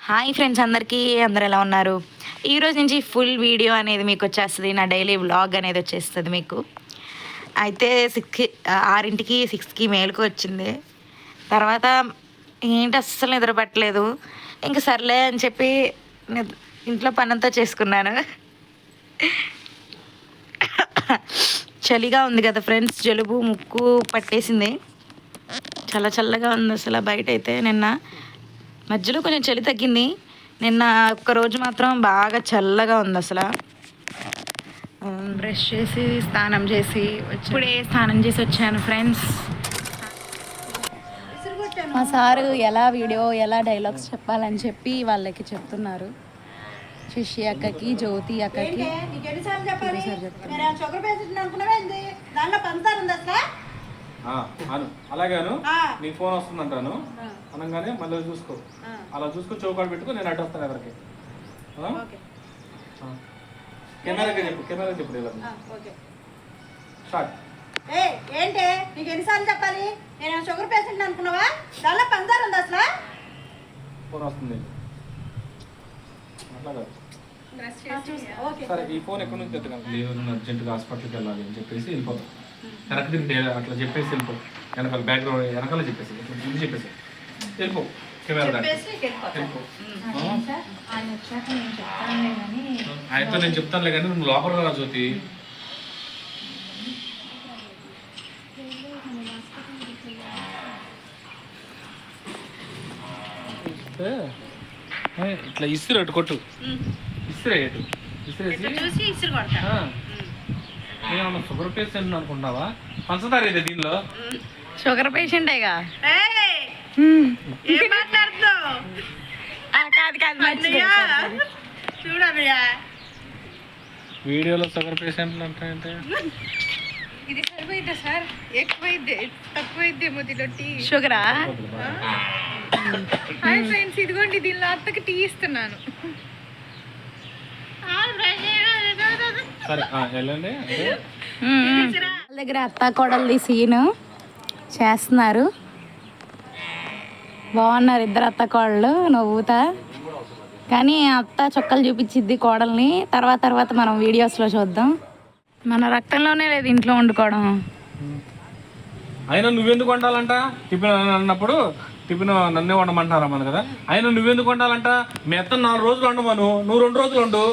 Hi friends అందరికీ అందరు ఎలా ఉన్నారు? ఈరోజు నుంచి ఫుల్ వీడియో అనేది మీకు వచ్చేస్తుంది. నా డైలీ వ్లాగ్ అనేది వచ్చేస్తుంది మీకు. అయితే 6కి 6కి మేలుకు వచ్చింది. తర్వాత ఏంటి అస్సలు నిద్ర పట్టలేదు. ఇంక సర్లే అని చెప్పి ఇంట్లో పనంతా చేసుకున్నాను. చలిగా ఉంది కదా ఫ్రెండ్స్, జలుబు ముక్కు పట్టేసింది. చాలా చల్లగా ఉంది అసలు బయట అయితే. నిన్న మధ్యలో కొంచెం చలి తగ్గింది. నిన్న ఒక్కరోజు మాత్రం బాగా చల్లగా ఉంది అసలు. బ్రష్ చేసి స్నానం చేసి ఇప్పుడే స్నానం చేసి వచ్చాను ఫ్రెండ్స్. మా సారు ఎలా వీడియో ఎలా డైలాగ్స్ చెప్పాలని చెప్పి వాళ్ళకి చెప్తున్నారు. శశి అక్కకి, జ్యోతి అక్కకి. అలాగాను నీ ఫోన్ వస్తుందంటాను అనగానే మళ్ళీ చూసుకో, అలా చూసుకో, చౌకాడు పెట్టుకో, నేను అడ్డు వస్తాను ఎవరికి. కెమెరాకి చెప్పు, కెమెరా చెప్పు. స్టార్ట్. ఏంటి నీకు ఎన్నిసార్లు చెప్పాలి? నేను షుగర్ పేషెంట్ అనుకున్నావా? దానిలో పంచదార ఉంది అసలు. ఫోన్ వస్తుంది. సరే, ఈ ఫోన్ ఎక్కడి నుంచి ఎత్తుకోండి. లేదు అర్జెంటుగా హాస్పిటల్కి వెళ్ళాలి అని చెప్పేసి వెళ్ళిపోతాం. వెనక తిరిగి అట్లా చెప్పేసి వెళ్ళిపో. వెనకాల బ్యాక్గ్రౌండ్ వెనకాల చెప్పేసి ముందు చెప్పేసి వెళ్ళిపో. కెమెరా వెళ్ళిపో. ఆయనతో నేను చెప్తానులే కానీ నువ్వు లోపల రా జ్యోతి. ఇట్లా ఇసురు అటు కొట్టు, ఇసురే అటు ఇసురేసి. ఏమన్నా షుగర్ పేషెంట్ అనుకుంటున్నావా? పంచదార ఇది దీనిలో. షుగర్ పేషెంటేగా. ఏం మాట్లాడుతున్నావు? చూడన్నయ్యా, వీడియోలో షుగర్ పేషెంట్లు అంటే ఇది సరిపోయిద్దా సార్? ఎక్కువైద్దే తక్కువైద్దేమో తినొట్టి షుగరా? హాయ్ ఫ్రెండ్స్, ఇదిగోండి దీనిలో అత్తకి టీ ఇస్తున్నాను. వాళ్ళ దగ్గర అత్త కోడలిది సీను చేస్తున్నారు. బాగున్నారు ఇద్దరు అత్త కోడలు నవ్వుతా. కానీ అత్త చొక్కలు చూపించిద్ది కోడల్ని. తర్వాత మనం వీడియోస్లో చూద్దాం. మన రక్తంలోనే లేదు ఇంట్లో వండుకోవడం. అయినా నువ్వెందుకు వండాలంట? టిఫిన్ అన్నప్పుడు టిఫిన్ నన్నే వండమంటారా మన కదా. అయినా నువ్వెందుకు వండాలంట? మీ అత్త 4 రోజులు వండమను, నువ్వు 2 రోజులు వండు.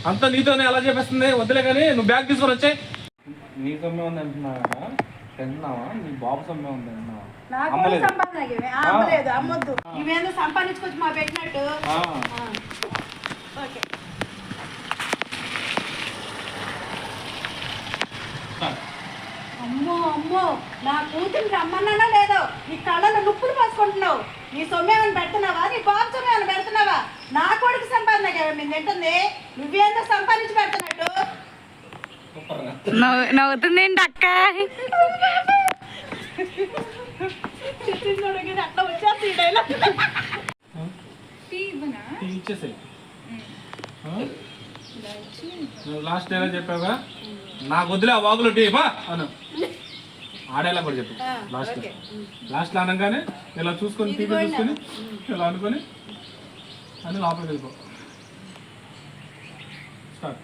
అంతా నీతోనే ఎలా చెప్పేస్తుంది? వద్దులే కానీ నువ్వు బ్యాగ్ తీసుకొని వచ్చాయి. నీ సొమ్మే ఉంది అంటున్నావా? తింటున్నావా? నీ బాబు సొమ్మే ఉంది అంటున్నావా? అమ్మొద్దు, ఇవేందో సంపాదించుకొచ్చి మా పెట్టినట్టు. ఓకే, అమ్మో అమ్మో, నా కూతురు రమ్మన్నానో లేదో నీ కళ్ళలో నుప్పులు పోసుకుంటున్నావు. నీ సొమ్మేమని పెడుతున్నావా? నీ బాబు సొమ్మేమని పెడుతున్నావా? నా కొడుకు సంపాదన మేము తింటుంది, నువ్వేందో సంపాదించి పెడుతున్నట్టు. నవ్వుతుంది ఏంటి అక్క? అట్లా వచ్చేసి ఇచ్చేసాయి. లాస్ట్ ఎలా చెప్పావుగా, నాకు వద్దులే ఆ వాగులో టీ బా అను. ఆడేలా కూడా చెప్పు. లాస్ట్ అనగానే ఇలా చూసుకొని టీవీ చూసుకొని ఇలా అనుకొని అని లోపలికి వెళ్ళిపో. స్టార్ట్.